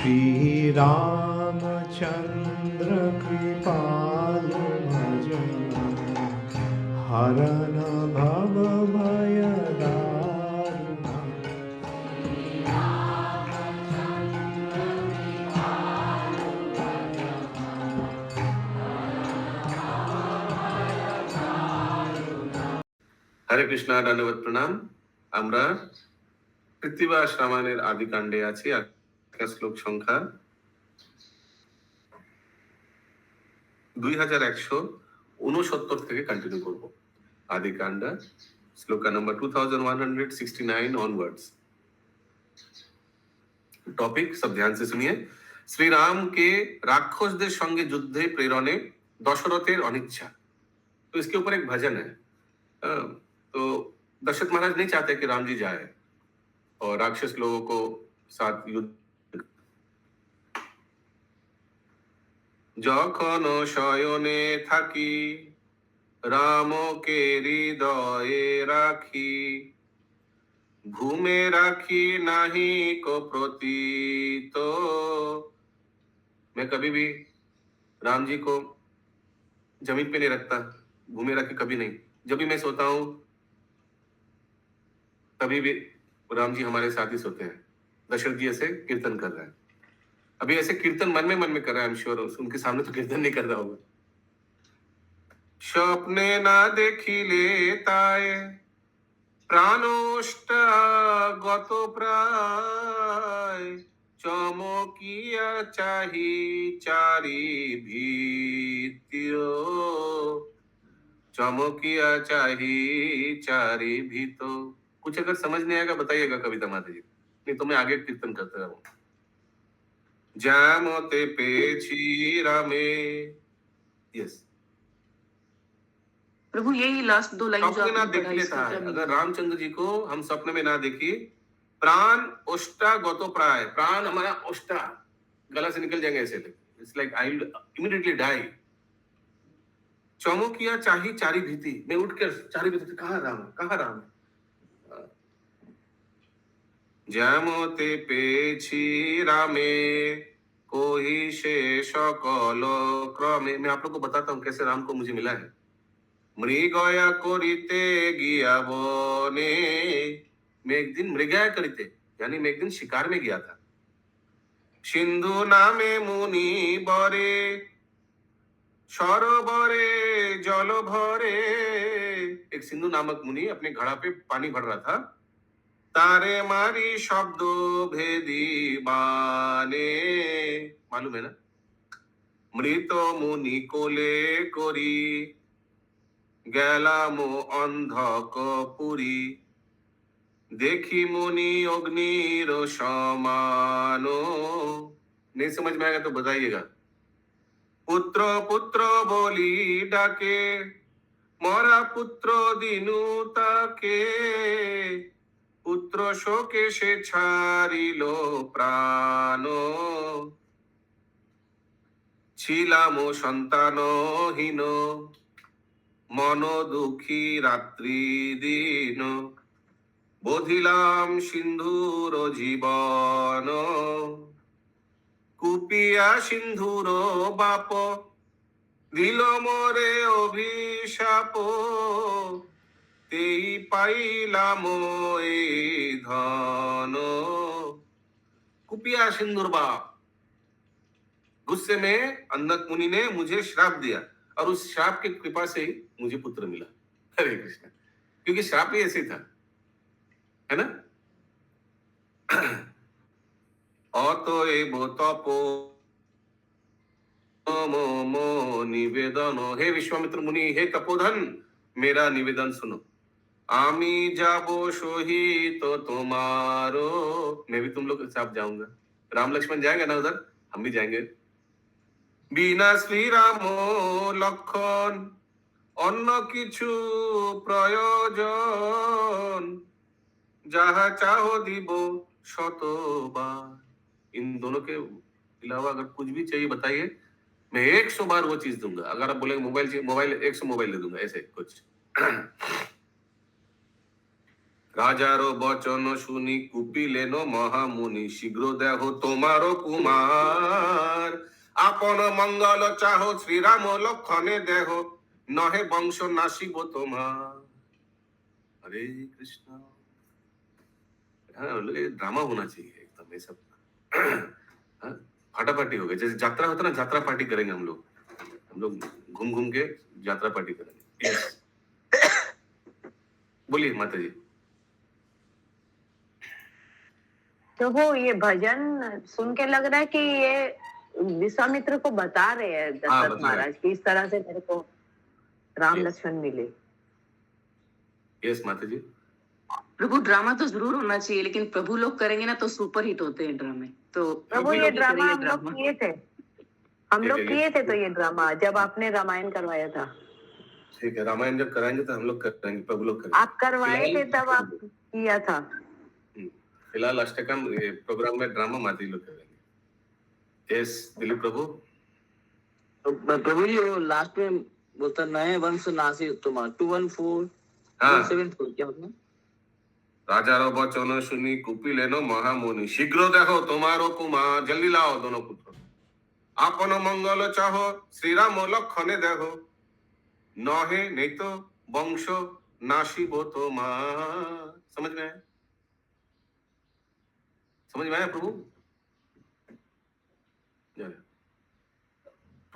श्री रामचंद्र कृपालु भजन हरन भव भय दारुण। हरे कृष्णा, दंडवत प्रणाम। আমরা কৃত্তিবাস রামায়ণের আদি কাণ্ডে আছি। আজকের শ্লোক সংখ্যা 2169 থেকে কন্টিনিউ করব। आदि कांड श्लोक नंबर 2169 ऑनवर्ड्स। टॉपिक सब ध्यान से सुनिए। श्री राम के राक्षसদের সঙ্গে যুদ্ধে প্রেরণে দশরথের অনিচ্ছা। तो इसके ऊपर एक भजन है। तो दशरथ महाराज नहीं चाहते कि राम जी जाए और राक्षस लोगों को साथ युद्ध। যখন শয়নে থাকি রামকে হৃদয়ে রাখি ঘুমে রাখি নাহি को प्रतीत। मैं कभी भी राम जी को जमीन पे नहीं रखता, घूमे रखे कभी नहीं। जब भी मैं सोता हूं तभी भी राम जी हमारे साथ ही सोते हैं। दशरथ जी ऐसे कीर्तन कर रहे हैं। अभी ऐसे कीर्तन मन में कर रहा है। आई एम श्योर उनके सामने तो कीर्तन नहीं कर रहा होगा। স্বপ্নে না দেখিলে তাই প্রাণষ্টা গত প্রায় চমকিয়া চাহি চারি ভীতিও চমকিয়া চাহি চারি ভীত। कुछ अगर समझ नहीं आएगा बताइएगा कविता माता जी, नहीं तो मैं आगे कीर्तन करते रहूं। जामते पेची रामे। यस, प्रभु यही लास्ट 2 लाइन जो स्वप्न ना आपने देख पढ़ा लेता है। इसका अगर रामचंद्र जी को हम स्वप्न में ना देखी, प्राण ओष्टा गतो प्राय, प्राण हमारा ओष्टा गला से निकल जाएंगे ऐसे। It's like I will immediately die. चौमुकिया चाही चारी भीति, मैं उठकर चारी भीति कहाँ राम कहाँ राम। ज्यामते पेची रामे कोई से सकल क्रमे। मैं आप लोग को बताता हूँ कैसे राम को मुझे मिला है। मृगया करिते गिया बने, मैं एक दिन मृगया करिते यानी मैं एक दिन शिकार में गया था। सिंधु नामे मुनि बरे सरोवरे जल भरे, एक सिंधु नामक मुनि अपने घड़ा पे पानी भर रहा था। तारे मारी शब्द भेदी बाने, मालूम है ना। मृत मुनि कोले करी গেলাম অন্ধক পুরী देखी मुनि अग्निर समान। नहीं समझ में आएगा तो बताइएगा। पुत्र पुत्र बोली डाके मरा पुत्र दिनु ताके पुत्र शोके से ছাড়িলো প্রাণ। ছিলাম সন্তানহীন মন দুঃখী রাত্রি দিন বধিলাম সিন্ধুর জীবন। কুপিয়া সিন্ধুর বাপ দিল মরে অভিশাপ তেই পাইলাম এই ধন। कुपिया सिंदूर बाप, गुस्से में अंधक मुनि ने मुझे श्राप दिया और उस श्राप की कृपा से ही मुझे पुत्र मिला। हरे कृष्ण। क्योंकि श्राप ही ऐसे था, है ना। অতএব তপ মম निवेदन। हे विश्वामित्र मुनि, हे तपोधन, मेरा निवेदन सुनो। आमी जाबो सहित तुम्हारो, मैं भी तुम लोग के साथ जाऊंगा। राम लक्ष्मण जाएंगे ना उधर, हम भी जाएंगे। बिना श्री राम लक्षण অন্য কিছু প্রয়োজন যাহা চাहो দিব शतबार। इन दोनों के अलावा अगर कुछ भी चाहिए बताइए, मैं 100 बार वो चीज दूंगा। अगर आप बोलेंगे मोबाइल चाहिए, मोबाइल 100 मोबाइल दे दूंगा, ऐसे कुछ। রাজারও বচন শুনি কুপিলেন মহামুনি, শীঘ্র দেহ তোমারও কুমার। আপন মঙ্গল চাহ শ্রীরাম লক্ষণে দেহ, নহে বংশ নাশিব তোমার। हरे कृष्णा। हाँ, मतलब ये ड्रामा होना चाहिए एकदम ये सब। हाँ, फाटाफाटी हो गया, जैसे यात्रा होता है ना, यात्रा पार्टी करेंगे हम लोग घूम घूम के यात्रा पार्टी करेंगे। यस, बोलिए माता जी। तो वो ये भजन सुन के लग रहा है कि ये विश्वामित्र को बता रहे हैं हाँ, दशरथ बता रहे। महाराज कि इस तरह से मेरे को राम Yes. लक्ष्मण मिले। यस माता जी। प्रभु ड्रामा तो जरूर होना चाहिए, लेकिन प्रभु लोग करेंगे ना तो सुपर हिट होते हैं ड्रामे। तो प्रभु प्रभु ये लोग ही ड्रामा करिए हम लोग ड्रामा। किए थे, हम ठीक लोग है, किए थे तो ये ड्रामा जब आपने रामायण करवाया था। ठीक है, रामायण जब कराएंगे तो हम लोग करेंगे, प्रभु लोग करेंगे। आप करवाए थे तब आप किया था। फिलहाल अष्टकम प्रोग्राम में ड्रामा माता जी लोग करेंगे। यस दिलीप प्रभु। तो प्रभु जी वो लास्ट में बोलता नए वंश नासी तुम्हारा 214 हाँ, 174 क्या होता है? राजा रो बचन सुनी कुपिलेन महामुनि, शीघ्र देखो तुम्हारो कुमार, जल्दी लाओ दोनों पुत्र। आपन मंगल चाहो श्रीराम लक्षणे देखो, नहे नहीं तो वंश नाशिब तुम्हार। समझ में आया? समझ में आया प्रभु?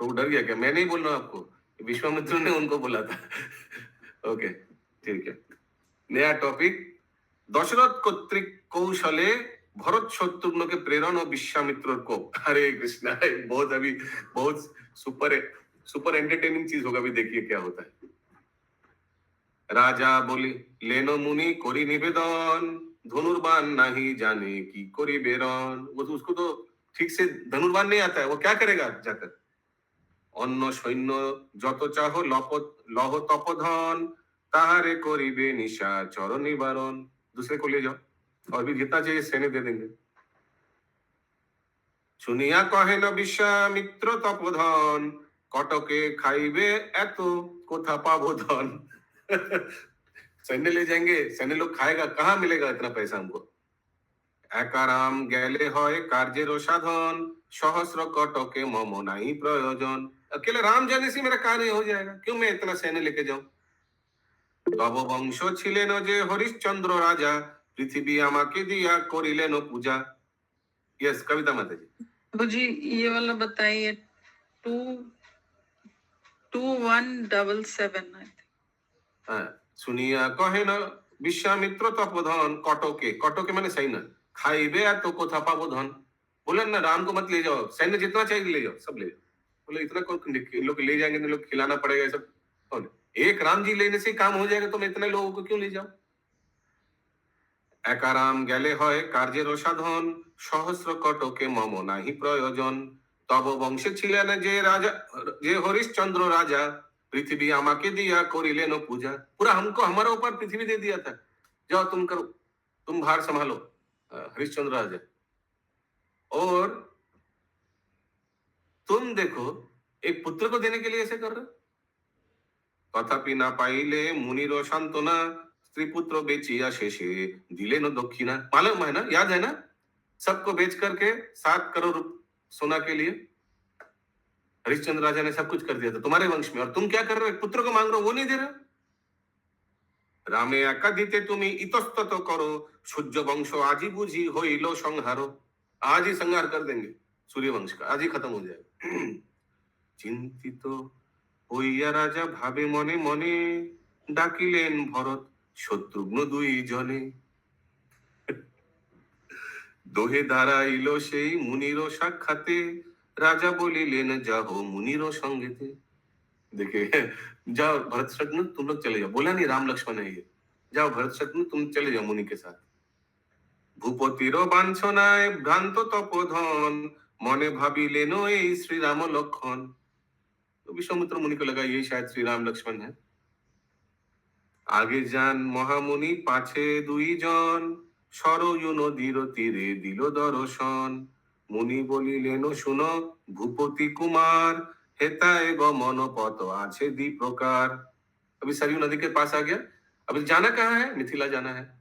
प्रभु डर गया क्या? मैं नहीं बोल रहा हूं आपको, विश्वामित्र ने उनको बोला था। ओके ठीक है, नया टॉपिक। दशरथ কর্তৃক कौशले भरत शत्रुघ्न के प्रेरण और विश्वामित्र को। हरे कृष्णा, बहुत अभी बहुत सुपर एंटरटेनिंग चीज होगा, अभी देखिए क्या होता है। राजा बोली लेनो मुनि कोरी निवेदन, धनुर्बान नहीं जाने की कोरी बेरन। वो तो उसको तो ठीक से धनुर्बान नहीं आता है, वो क्या करेगा जाकर? অন্য সৈন্য যত চাহ লহ তপধন, তাহারে করিবে নিশাচর নিবারণ। दूसरे को ले जाओ और भी जितना चाहिए सैन्य दे देंगे। শুনিয়া কহেন বিশ্বামিত্র তপধন, কটকে খাইবে এত কোথা পাবো ধন। सैन्य ले जाएंगे, सैन्य लोग खाएगा, कहाँ मिलेगा इतना पैसा हमको? একারাম গেলে হয় কার্যের সাধন, सहस्र कटके मम नहीं प्रयोजन। अकेले राम जाने से मेरा कार्य हो जाएगा, क्यों मैं इतना सैन्य लेके जाऊं? तब वंश छिलेन जे हरिश्चंद्र राजा, पृथ्वी आमाके दिया करिलेन पूजा। यस कविता माता जी। प्रभु जी ये वाला बताइए 2177। हाँ, सुनिया कहेन विश्वामित्र तपधन, कटके कटके माने सैन्य, खाइबे आ तो कोथा पाबो धन। बोले ना राम को मत ले जाओ, सैन्य जितना चाहिए ले जाओ, सब ले जाओ। बोले इतना कौन लोग ले जाएंगे, तो लोग खिलाना पड़ेगा ये सब कौन? एक राम जी लेने से काम हो जाएगा, तो मैं इतने लोगों को क्यों ले जाऊं? एकाराम गैले হয় কার্যের সাধন, सहस्र कटके मम नाही प्रयोजन। तब वंशे छिलेन जे राजा, जे हरिश्चंद्र राजा, पृथ्वी आमाके दिया करिलेन पूजा। पूरा हमको हमारा ऊपर पृथ्वी दे दिया था, जाओ तुम करो, तुम भार संभालो हरिश्चंद्र राजा। और तुम देखो एक पुत्र को देने के लिए ऐसे कर रहे हो। तथापि ना पाइले मुनिर सांत्वना, स्त्री पुत्र बेचिया शेषे दिले न दक्षिणा। मालूम है ना, याद है ना, सबको बेच करके 7 करोड़ सोना के लिए हरिश्चंद्र राजा ने सब कुछ कर दिया था तुम्हारे वंश में, और तुम क्या कर रहे हो? एक पुत्र को मांग रहे हो, वो नहीं दे रहे हो। रामे एका दिते तुम्हें इतस्तत करो, सूर्य वंश आज ही बुझी होइलो संहारो। आज ही संहार कर देंगे सूर्य वंश का, आज ही खत्म हो जाएगा। चिंतित হইয়া রাজা ভাবে মনে মনে, ডাকিলেন ভরত শত্রুঘ্ন দুই জনে। দোহে দাঁড়াইল সেই মুনির সাক্ষাতে, রাজা বলিলেন যাও মুনির সঙ্গেতে। देखिए जाओ भरत शत्रुघ्न तुम लोग चले जाओ, बोला नहीं राम लक्ष्मण है ये, जाओ भरत शत्रुघ्न तुम चले जाओ मुनि के साथ। भूपतिर बांछनाय भ्रांत तपोधन, मने भाबिलेन এই श्रीराम लक्षण। तो विश्वामित्र मुनि को लगा ये शायद श्री राम लक्ष्मण है। आगे जान महामुनि पाछे दुई जन, सरयू नदीर तीरे दिल दर्शन। मुनि बोलिलेन शुनो भूपति कुमार, हेताए गमन पथ आछे दी प्रकार। अभी सरयू नदी के पास आ गया, अभी जाना कहाँ है? मिथिला जाना है।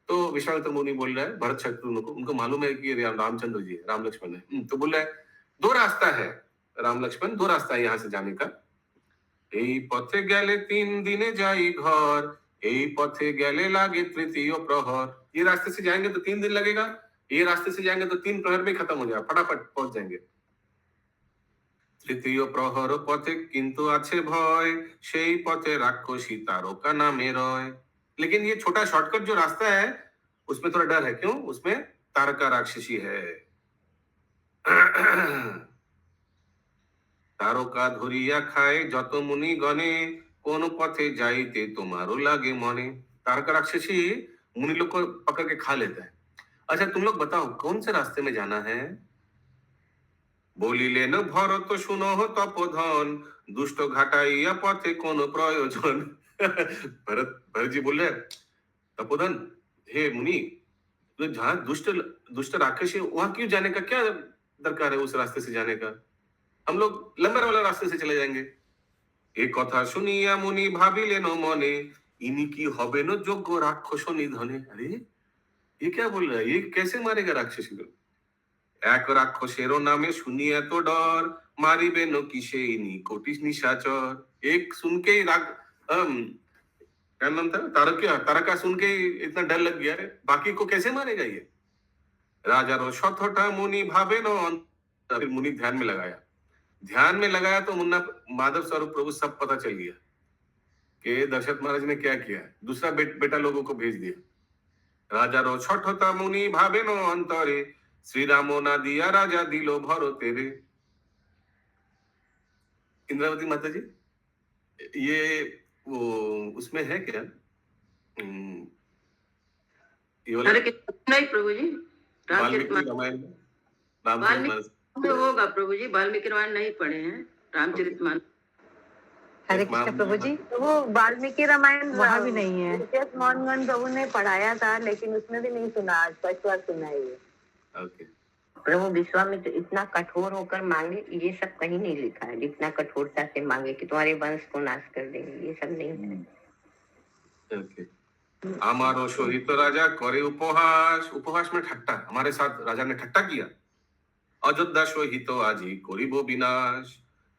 तो विश्वामित्र मुनि बोल रहा है भरत शत्रुघ्न को, उनको मालूम है कि ये रामचंद्र जी है, राम लक्ष्मण है। तो बोल रहा है दो रास्ता है राम लक्ष्मण, दो रास्ता है यहाँ से जाने का। এই পথে গেলে 3 দিনে যাই घर, এই পথে গেলে লাগে तृतीय प्रहर। ये रास्ते से जाएंगे तो 3 दिन लगेगा, ये रास्ते से जाएंगे तो 3 प्रहर में खत्म हो जाएगा, फटाफट पहुंच जाएंगे। তৃতীয় প্রহর পথে কিন্তু আছে ভয়, সেই পথে রাক্ষসী तारका नामे रॉय। लेकिन ये छोटा शॉर्टकट जो रास्ता है उसमें थोड़ा डर है, क्यों? उसमें तारका राक्षसी है। तारका धरिया खाए যত मुनि गणे, কোন পথে যাইতে তোমারও লাগে মনে। तारका राक्षसी मुनि लोग को पकड़ के खा लेता है। अच्छा तुम लोग बताओ कौन से रास्ते में जाना है? বলিলেন ভরত শুনহ তপোধন, দুষ্ট ঘাটাইয়া পথে কোন প্রয়োজন। भरत जी बोल रहे हैं, तपोधन हे मुनि, तो जहाँ दुष्ट दुष्ट राक्षस है वहां क्यों जाने का क्या दरकार है? उस रास्ते से जाने का हम लोग लंबर वाला रास्ते से चले जाएंगे। एक कथा सुनिया मुनि भाबिलेन मने, इन्हीं की हबेन योग्य राक्षस निधने। अरे ये क्या बोल रहा है, ये कैसे मारेगा राक्षसी को? এক রাক্ষসেরও নামে শুনি এত ডর, মারিবেন কিসে ইনি কোটি নিশাচর। एक सुन के ही क्या नाम था, तारका सुन के ही इतना डर लग गया है, बाकी को कैसे मारेगा ये? राजा शतटा मुनि भावे न, फिर मुनि ध्यान में लगाया तो मुन्ना माधव स्वरूप प्रभु सब पता चल गया कि दशरथ महाराज ने क्या किया। दूसरा बेटा लोगों को भेज दिया। राजा रो छठता मुनि भावे न अंतरे, श्री रामो ना दिया राजा दिलो भरो तेरे। इंद्रावती माता जी, ये वो उसमें है क्या? ये वाला अरे नहीं प्रभु जी, वाल्मीकि रामायण में रामचरितमानस में होगा प्रभु जी, वाल्मीकि रामायण नहीं पढ़े हैं, रामचरितमानस। हरे कृष्ण प्रभु जी, तो वो वाल्मीकि रामायण वहाँ भी नहीं है। मोहनगन प्रभु ने पढ़ाया था, लेकिन उसमें भी नहीं सुना, आज फर्स्ट बार सुना है ये। ओके। प्रभु विश्वामित्र इतना कठोर होकर मांगे, ये सब कहीं नहीं लिखा है। जितना कठोरता से मांगे कि तुम्हारे वंश को नाश कर देंगे, ये सब नहीं है। ओके। हमारो शोहित राजा करे उपहास, उपहास में ठट्टा, हमारे साथ राजा ने ठट्टा किया। अयोध्या शोहित आजी करिबो विनाश,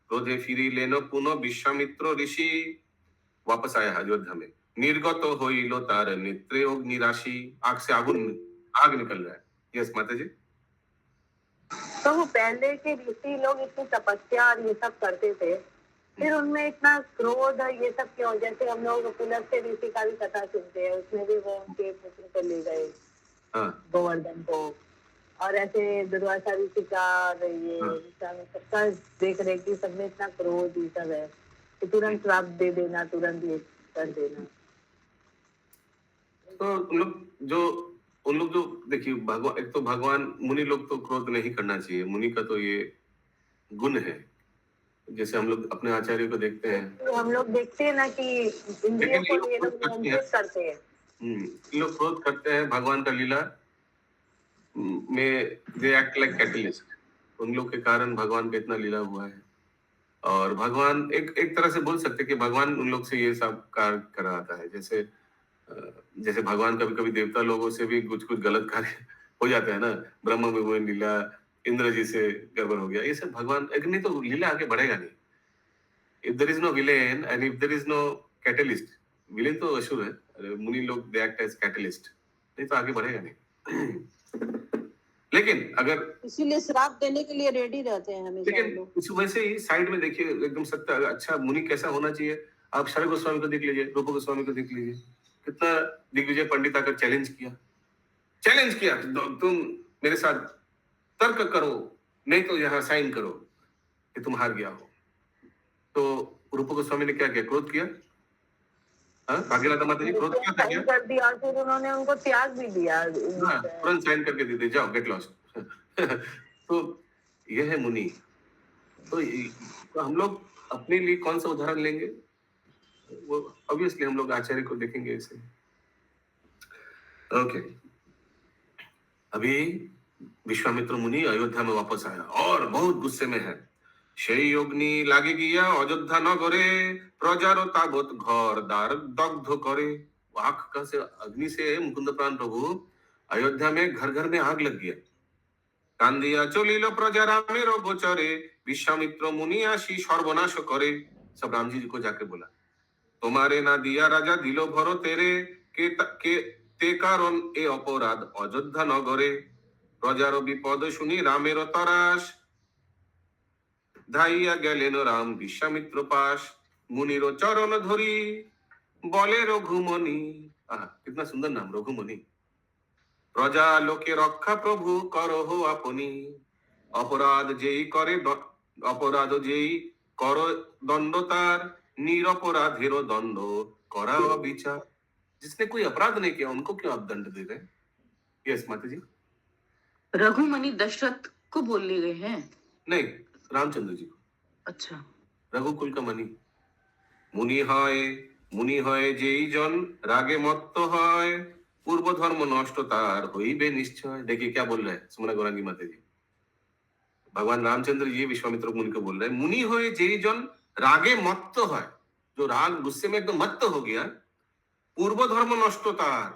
क्रोधे फिरी लेनो पुनः विश्वामित्र ऋषि। वापस आया अयोध्या में, निर्गत होइलो तार नेत्रे अग्नि राशि। आग से आग निकल रहा है। यस माता जी। तो वो पहले के ऋषि लोग इतनी तपस्या और ये सब करते थे, फिर उनमें इतना क्रोध और ये सब क्यों? जैसे हम लोग पुलस्त्य ऋषि का भी कथा सुनते हैं, उसमें भी वो उनके पुत्र को ले गए गोवर्धन को, और ऐसे दुर्वासा ऋषि का और ये सबका देख रहे कि सब में इतना क्रोध ये सब है कि तुरंत श्राप दे देना, तुरंत ये कर देना। तो उन लोग जो देखिए भगवान, एक तो भगवान, मुनि लोग तो क्रोध नहीं करना चाहिए, मुनि का तो ये गुण है। जैसे हम लोग अपने आचार्य को देखते हैं, तो हम लोग देखते हैं ना कि इंद्रियों को ये लोग नियंत्रित करते हैं। ये लोग क्रोध करते हैं, भगवान का लीला में दे एक्ट लाइक कैटलिस्ट। उन लोग के कारण भगवान का इतना लीला हुआ है। और भगवान एक तरह से बोल सकते हैं कि भगवान उन लोग से ये सब कार्य कराता है। जैसे भगवान कभी कभी देवता लोगों से भी कुछ गलत कार्य हो जाता है ना, ब्रह्मा में वो लीला, इंद्र जी से गड़बड़ हो गया, ये सब भगवान एक नहीं तो लीला आगे बढ़ेगा नहीं। If there is no villain and if there is no catalyst, villain तो असुर है, मुनि लोग दे एक्ट एज कैटलिस्ट, नहीं तो आगे बढ़ेगा नहीं। लेकिन अगर इसीलिए श्राप देने के लिए रेडी रहते हैं हमेशा हम लेकिन लोग। इस वैसे ही साइड में देखिए एकदम सत्य, अच्छा मुनि कैसा होना चाहिए। आप शरद गोस्वामी को देख लीजिए, रूप गोस्वामी को देख लीजिए, कितना दिग्विजय पंडित आकर चैलेंज किया तुम मेरे साथ तर्क करो, नहीं तो यहाँ साइन करो कि तुम हार गया हो। तो रूप गोस्वामी ने क्या किया? क्रोध किया। भाग्यलता माता जी क्रोध किया था क्या? कर दिया, और फिर उन्होंने उनको त्याग भी दिया। तुरंत साइन करके दे दे, जाओ गेट लॉस्ट। तो यह है मुनि। तो हम लोग अपने लिए कौन सा उदाहरण लेंगे? वो ऑब्वियसली हम लोग आचार्य को देखेंगे इसे। ओके, अभी विश्वामित्र मुनि अयोध्या में वापस आया और बहुत गुस्से में है। সেই অগ্নি লাগে গিয়া অযোধ্যা নগরে, প্রজার তাবৎ ঘর দ্বার দগ্ধ করে। आग का से अग्नि से मुकुंद प्राण प्रभु अयोध्या में घर घर में आग लग गया। कांदिया चलिल प्रजा रामेर गोचरे, विश्वामित्र मुनि आसी सर्वनाश करे। सब राम जी को जाके बोला, তোমারে না দিয়া রাজা দিল ভরতেরে, কে তে কারণ এ অপরাধ অযোধ্যা নগরে। প্রজার বিপদ শুনি রামের তরাস, ধাইয়া গেলেন রাম বিশ্বামিত্র পাশ। মুনির চরণ ধরি বলে রঘুমণি, আহ कितना सुंदर नाम रघुमणि। প্রজা লোকে রক্ষা প্রভু করহ আপনি, অপরাধ যেই করে অপরাধ যেই কর দণ্ড তার, निरपराधेरो दंडो करा विचार। जिसने कोई अपराध नहीं किया उनको क्यों आप दंड दे रहे हैं? यस माता जी। रघुमणि दशरथ को बोलने गए हैं? नहीं, रामचंद्र जी को। अच्छा। रघुकुल का मणि। मुनि হয় যেই জন रागे मत्त হয়, पूर्व धर्म नष्ट तार होइबे निश्चय। देखिए क्या बोल रहे हैं सुमना गौरांगी माता जी। भगवान रामचंद्र जी विश्वामित्र मुनि को बोल रहे हैं, मुनि হয় যেই জন रागे मत्त है, जो राग गुस्से में एकदम मत्त हो गया, पूर्व धर्म नष्ट तार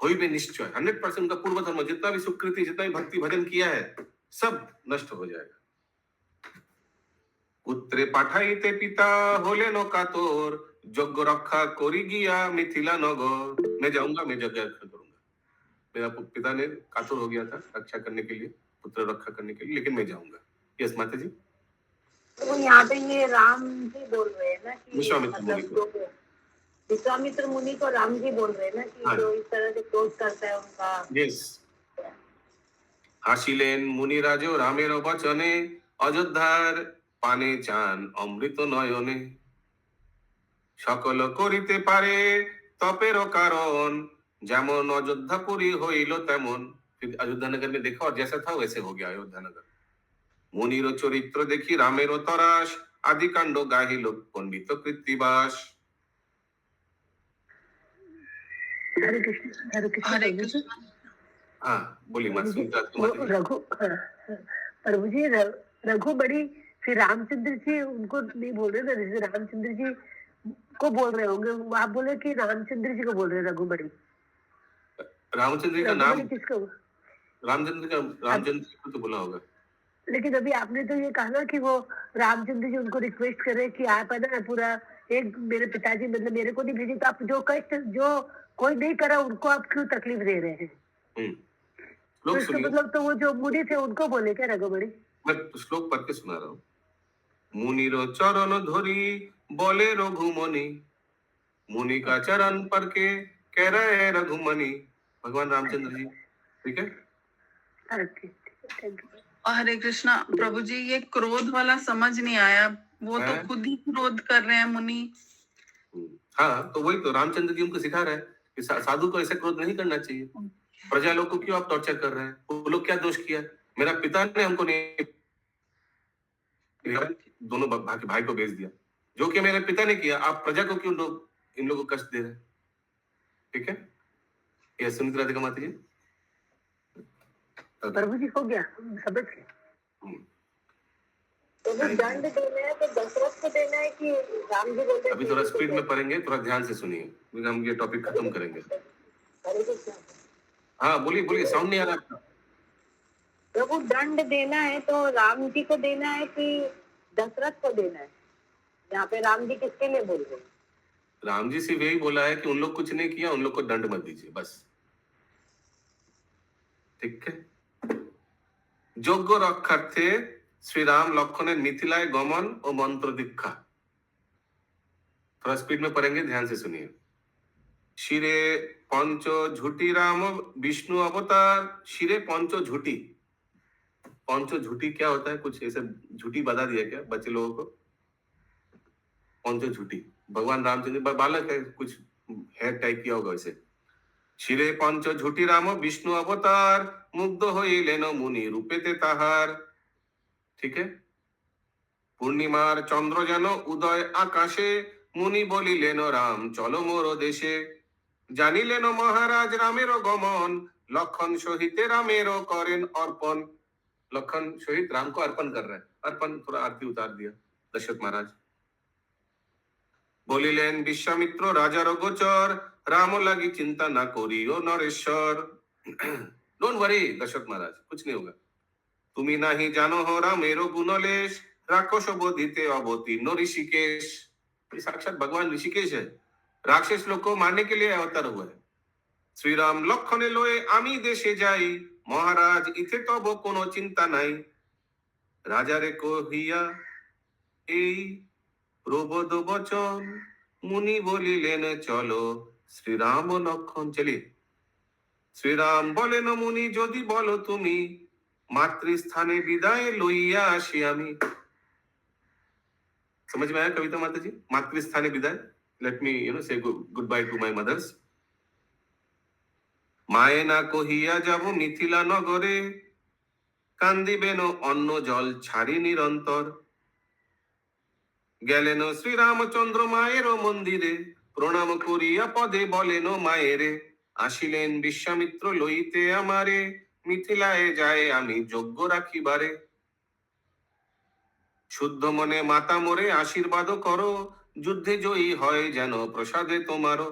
होइबे निश्चय। 100% उनका पूर्व धर्म जितना भी सुकृति जितना भी भक्ति भजन किया है सब नष्ट हो जाएगा। पुत्रे पाठाइते पिता होले नो कातोर, यज्ञ रक्षा करी गया मिथिला नगर। मैं जाऊंगा, मैं यज्ञ रक्षा करूंगा। मेरा पिता ने कातुर हो गया था रक्षा करने के लिए, पुत्र रक्षा करने के लिए, लेकिन मैं जाऊंगा। यस माता जी। तो यहाँ पे ये राम जी बोल रहे हैं ना कि विश्वामित्र मुनि को। विश्वामित्र मुनि को राम जी बोल रहे हैं ना कि जो इस तरह से क्रोध करता है उनका। यस। हासिलेन मुनिराज रामेर बचने, अयोध्यार पाने चान अमृत नयने। सकल करिते पारे तपेर कारण, जेमन अयोध्यापुरी हईल तेमन। फिर अयोध्या नगर में देखा और जैसा था वैसे हो गया अयोध्या नगर। मुनिर चरित्र देखी रामेर तरास, आदि कांड गाहिल पंडित कृत्तिबास। हरे कृष्ण। हरे कृष्ण। हाँ बोली माता जी। रघु प्रभु जी रघु बड़ी, फिर रामचंद्र जी उनको नहीं बोल रहे ना, जैसे रामचंद्र जी को बोल रहे होंगे, आप बोले कि रामचंद्र जी को बोल रहे रघु बड़ी। रामचंद्र जी का नाम किसको? रामचंद्र जी को तो बोला होगा। लेकिन अभी आपने तो ये कहा ना कि वो रामचंद्र जी उनको रिक्वेस्ट कर रहे कि आप है ना पूरा एक मेरे पिताजी मतलब मेरे को नहीं भेजी, तो आप जो कष्ट जो कोई नहीं करा उनको आप क्यों तकलीफ दे रहे हैं? तो इसका मतलब तो वो जो मुनि थे उनको बोले क्या रघुबड़ी? मैं श्लोक पढ़ के सुना रहा हूँ। मुनिरो चरण धरी बोले रघुमणि, मुनि का चरण पर के कह रहे हैं रघुमणि। भगवान रामचंद्र जी। ठीक है। हरे कृष्णा। प्रभु जी ये क्रोध वाला समझ नहीं आया, वो तो खुद ही क्रोध कर रहे हैं मुनि। हाँ तो वही तो रामचंद्र जी उनको सिखा रहे हैं कि साधु को ऐसे क्रोध नहीं करना चाहिए। प्रजा लोग को क्यों आप टॉर्चर कर रहे हैं? वो लोग क्या दोष किया? मेरा पिता ने हमको नहीं, दोनों भाई को भेज दिया, जो कि मेरे पिता ने किया। आप प्रजा को क्यों लोग इन लोगों को कष्ट दे रहे हैं? ठीक है, ये सुनित राधिका माता जी। प्रभु जी हो गया समझ गए। तो वो दंड देना है तो दशरथ को देना है कि राम जी बोलते हैं? अभी थोड़ा स्पीड में पढ़ेंगे, थोड़ा ध्यान से सुनिए, क्योंकि हम ये टॉपिक खत्म करेंगे। हाँ बोलिए बोलिए, साउंड नहीं आ रहा आपका। प्रभु दंड देना है तो राम जी को देना है कि दशरथ को देना है? यहाँ पे राम जी किसके लिए बोल रहे हैं? राम जी सिर्फ यही बोला है कि उन लोग कुछ नहीं किया, उन लोग को दंड मत दीजिए बस। ठीक है। যোগ্য রক্ষার্থে श्रीराम लक्षण मिथिलाय गमन और मंत्र दीक्षा। थोड़ा स्पीड में पढ़ेंगे, ध्यान से सुनिए। शिरे पंच झूठी राम विष्णु अवतार। शिरे पंच झूठी। पंच झूठी क्या होता है? कुछ ऐसे झूठी बता दिया क्या बच्चे लोगों को? पंच झूठी भगवान रामचंद्र बालक है, कुछ हेयर टाइप किया होगा वैसे। शिरे पंच झूठी राम विष्णु अवतार, मुग्ध हইলেন मुनि रूपेते ताहार। ठीक है। पूर्णिमार चंद्र जेन उदय आकाशे, मुनि बोलिलेन राम चलो मोर देशे। जानिलेन महाराज रामेर गमन, लखन सहित रामेर करें अर्पण। लखन सहित राम को अर्पण कर रहे हैं। अर्पण थोड़ा आरती उतार दिया दशरथ महाराज। বলিলেন বিশ্বামিত্র রাজার গোচর, রাম লাগি চিন্তা না করিও নরেশ্বর। ডোন্ট वरी दशरथ महाराज, कुछ नहीं होगा। তুমি নাহি জানো हो रामेरो गुणलेश, राक्षस बोधिते अवतीर्ण ऋषिकेश। ये साक्षात भगवान ऋषिकेश है, राक्षस लोग को मारने के लिए अवतार हुआ है। श्री राम लक्षणे लोए आमी देशे जाई, महाराज इथे तब कोनो चिंता নাই। রাজারে কহিয়া এই প্রবোধ বচন, মুনি বলিলেন চলো শ্রীরাম লক্ষণ। চলিए। শ্রীরাম বলেন মুনি যদি বলো তুমি, মাতৃস্থানে বিদায় লইয়া আসি আমি। समझ में आया कविता माता जी? मातृस्थाने विदाय, let me say goodbye to my mothers. মায়ে না কহিয়া যাব মিথিলা নগরে, কান্দিবেন অন্ন জল ছাড়ি নিরন্তর। গেলেন শ্রীরামচন্দ্র মায়ের মন্দিরে, প্রণাম করিয়া পদে বলেন মায়েরে। আসিলেন বিশ্বামিত্র লইতে আমারে, মিথিলায় যায় আমি যজ্ঞ রাখিবারে। শুদ্ধ মনে মাতা মোরে আশীর্বাদ করো, যুদ্ধে জয়ী হয় যেন প্রসাদে তোমারও।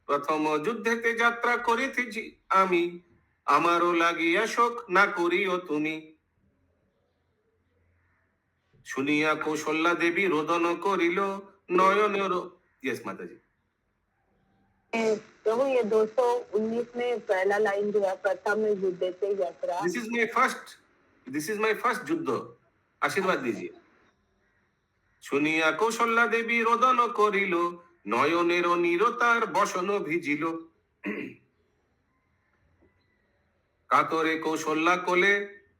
প্রথম যুদ্ধেতে যাত্রা করিতেছি আমি, আমারও লাগিয়া শোক না করিও তুমি। শুনিয়া কৌশল্যা দেবী রোদন করিল নয়নের। यस माता जी। प्रभु ये 219 में पहला लाइन जो है, प्रथम युद्ध से यात्रा। दिस इज माय फर्स्ट युद्ध, आशीर्वाद दीजिए। শুনিয়া কৌশল্যা দেবী রোদন করিল, নয়নের নিরতার বসন ভিজিল। কাতরে কৌশল্যা কোলে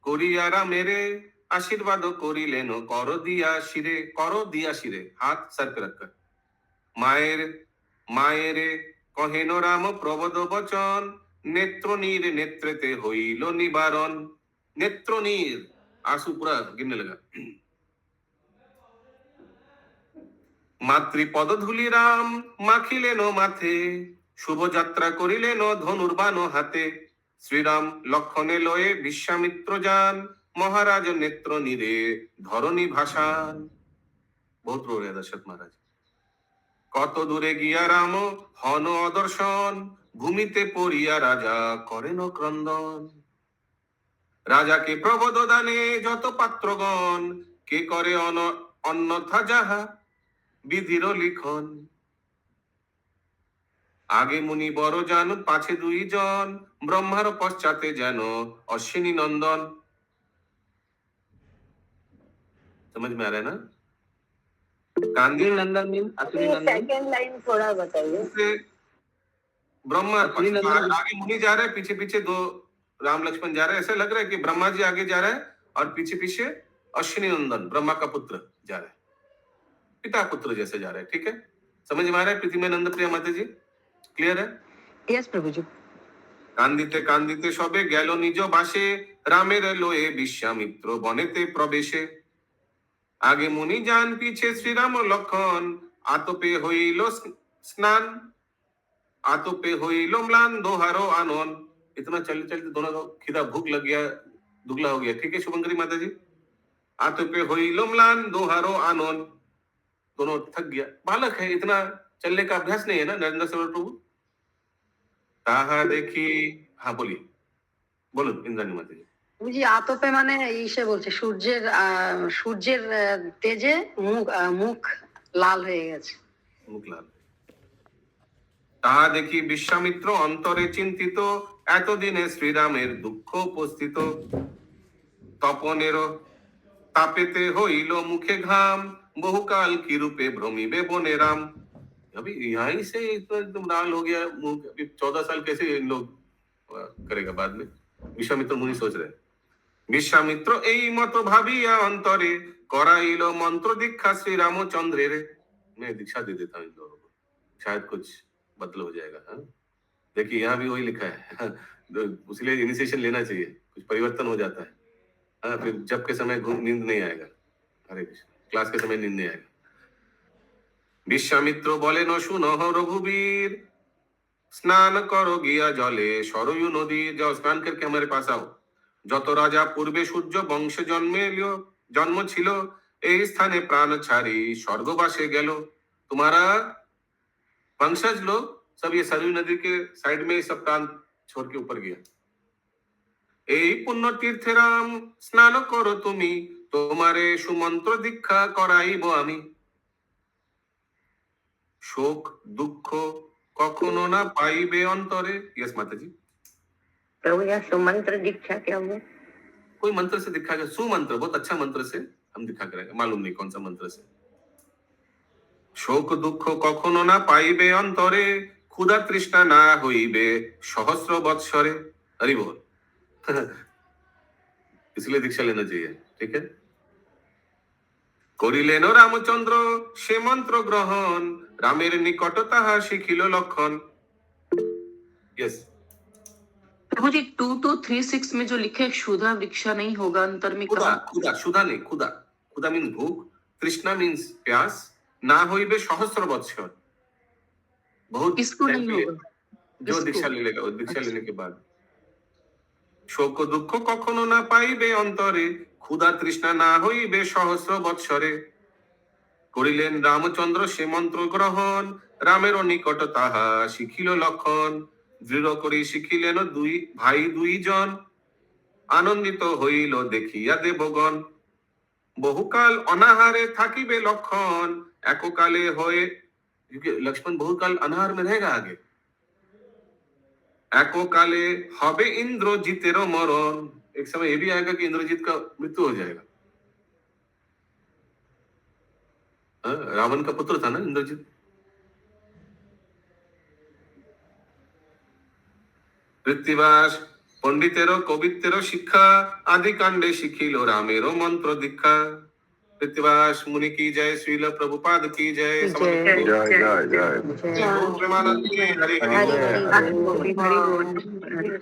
করিয়া রামেরে, আশীর্বাদ করিলেন কর দিয়া শিরে, হাত सर पे रखकर। মায়েরে কহেন রাম প্রবোধ বচন, নেত্রনীর নেত্রেতে হইল নিবারণ। নেত্রনীর आंसू पूरा गिरने लगा। মাতৃপদ ধুলি রাম মাখিলেন মাথে, শুভযাত্রা করিলেন ধনুর্বাণ হাতে। শ্রীরাম লক্ষণে লয়ে বিশ্বামিত্র যান, মহারাজ নেত্র নীরে ধরণী ভাষান। বহুত रो रहे दशरथ महाराज। কত দূরে গিয়া রাম হন অদর্শন, ভূমিতে পড়িয়া রাজা করেন ক্রন্দন। রাজাকে প্রবোধ দানে যত পাত্রগণ, কে করে অন্যথা যাহা বিধির লিখন। আগে মুনি বড় যান পাছে 2 জন, ব্রহ্মার পশ্চাতে যেন অশ্বিনী নন্দন। समझ में आ रहा है ना? कांदी नंदन मीन असली नंदन। सेकंड लाइन थोड़ा बताइए। ब्रह्मा आगे मुनि जा रहे हैं, पीछे पीछे 2 राम लक्ष्मण जा रहे हैं। ऐसा लग रहा है कि ब्रह्मा जी आगे जा रहे हैं और पीछे पीछे अश्विनी नंदन ब्रह्मा का पुत्र जा रहा है, पिता पुत्र जैसे जा रहे हैं। ठीक है, समझ में आ रहा है पृथ्वी नंद प्रिया माता जी? क्लियर है? यस प्रभु जी। কান্দিতে কান্দিতে সবে গেল নিজ বাসে, রামের লয়ে বিশ্বামিত্র বনেতে প্রবেশে। আগে মুনি যান পিছে শ্রীরাম লক্ষণ, আতপে হইল স্নান, आतों पे होइलो म्लान दोहारो आनोन। इतना चलते चलते दोनों को खिदा भूख लग गया, दुगला हो गया। ठीक है शुभंकरी माता जी? आतों पे होइलो म्लान दोहारो आनोन, दोनों थक गया। बालक है, इतना चलने का अभ्यास नहीं है ना नरेंद्र सरोवर प्रभु। ताहा देखी, हाँ बोलिए, बोलो इंद्राणी माता जी। जी आतपे মানে ইসে বলছে সূর্যের তেজে মুখ লাল হয়ে গেছে। মুখ লাল। তাহা দেখি বিশ্বামিত্র অন্তরে চিন্তিত, এতদিনে শ্রীরামের দুঃখ উপস্থিত। তপনের তাপেতে হইল মুখে ঘাম, বহুকাल की रूपे भ्रमिबे बने राम। अभी यहीं से तो एकदम लाल हो गया मुंह। अभी 14 साल कैसे इन लोग करेगा बाद में? विश्वामित्र मुनि सोच रहे। विश्वामित्र এই মতো ভাবিয়া অন্তরে, कराइल मंत्र दीक्षा श्री रामचंद्र रे। मैं दीक्षा दे देता हूँ इन लोगों को, शायद कुछ बदल हो जाएगा। हाँ देखिए यहाँ भी वही लिखा है, इसलिए इनिशिएशन लेना चाहिए, कुछ परिवर्तन हो जाता है। हाँ फिर जब के समय नींद नहीं आएगा। हरे कृष्ण, क्लास के समय नींद नहीं आएगा। বিশ্বামিত্র বলেন শুনহ रघुवीर, স্নান করো গিয়া জলে সরয়ু নদী। যাও স্নান करके हमारे पास आओ। যত রাজা পূর্বে সূর্য বংশে জন্ম ছিল, এই স্থানে প্রাণ ছাড়ি স্বর্গবাসে গেল। तुम्हारा वंशज लोग सब ये सरयू नदी के साइड में सब प्रांत छोड़ के ऊपर गया। এই পুণ্য তীর্থে রাম স্নান করো তুমি, তোমারে সুমন্ত্র দীক্ষা করাইব আমি। শোক দুঃখ কখনো না পাইবে অন্তরে। यस माता जी। प्रभु यह सुमंत्र दीक्षा क्या हुआ? कोई मंत्र से दिखा गया, सुमंत्र, बहुत अच्छा मंत्र से हम दिखा करेंगे, मालूम नहीं कौन सा मंत्र से। শোক দুঃখ কখনো না পাইবে অন্তরে, ক্ষুধা তৃষ্ণা না হইবে সহস্র বৎসরে। हरि बोल। इसलिए दीक्षा लेना चाहिए, ठीक है। করিলেন রামচন্দ্র সে মন্ত্র গ্রহণ, রামের নিকট তাহা শিখিল লক্ষণ। यस प्रभु जी 2236 में जो लिखे क्षुधा वृक्षा नहीं होगा अंतर में खुदा, कहा खुदा, क्षुधा नहीं, खुदा, खुदा मीन्स भूख, तृष्णा मीन्स प्यास, ना होइबे सहस्र बत्सर, बहुत किसको time नहीं के लिए, होगा? जो किसको? दीक्षा ले लेगा, वो दीक्षा अच्छा। लेने के बाद। শোক দুঃখ কখনো না পাইবে অন্তরে, ক্ষুধা তৃষ্ণা না হইবে সহস্র বৎসরে। করিলেন রামচন্দ্র সে মন্ত্র গ্রহণ, রামের নিকট তাহা শিখিল লক্ষণ। দৃঢ় করি শিখিলেন দুই ভাই দুইজন, আনন্দিত হইল দেখিয়া দেবগণ। বহুকাল অনাহারে থাকিবে লক্ষণ, এককালে হয়ে, क्योंकि लक्ष्मण बहुकाल अनाहार में रहेगा आगे। এককালে হবে इंद्रजीतेरो मरण, एक समय ये भी आएगा कि इंद्रजीत का मृत्यु हो जाएगा। रावण का पुत्र था ना इंद्रजीत। কৃত্তিবাস পণ্ডিতেরও কবিত্বেরও শিক্ষা, আদি কাণ্ডে শিখিল রামেরও মন্ত্র দীক্ষা। কৃত্তিবাস मुनि की जय, श्रील प्रभुपाद की जय, जय जय जय प्रेमानंद की हरि हरि हरि बोल। हरि बोल, हरि बोल।